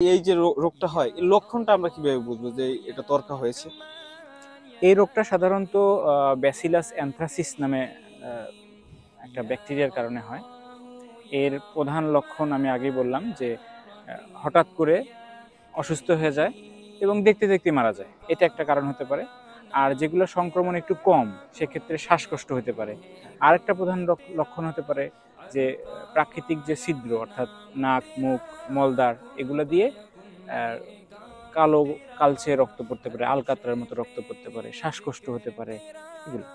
এই যে রোগটা হয়, এই লক্ষণটা আমরা কিভাবে বুঝবো যে এটা তরকা হয়েছে? এই রোগটা সাধারণত ব্যাসিলাস অ্যানথ্রাসিস নামে একটা ব্যাকটেরিয়ার কারণে হয়। এর প্রধান লক্ষণ আমি আগেই বললাম যে হঠাৎ করে অসুস্থ হয়ে যায় এবং দেখতে দেখতে মারা যায়, এটা একটা কারণ হতে পারে। আর যেগুলো সংক্রমণ একটু কম, সেক্ষেত্রে শ্বাসকষ্ট হতে পারে। আর একটা প্রধান লক্ষণ হতে পারে যে প্রাকৃতিক যে ছিদ্র, অর্থাৎ নাক, মুখ, মলদ্বার, এগুলো দিয়ে কালো কালচে রক্ত পড়তে পারে, আলকাতরার মতো রক্ত পড়তে পারে, শ্বাসকষ্ট হতে পারে, এগুলো।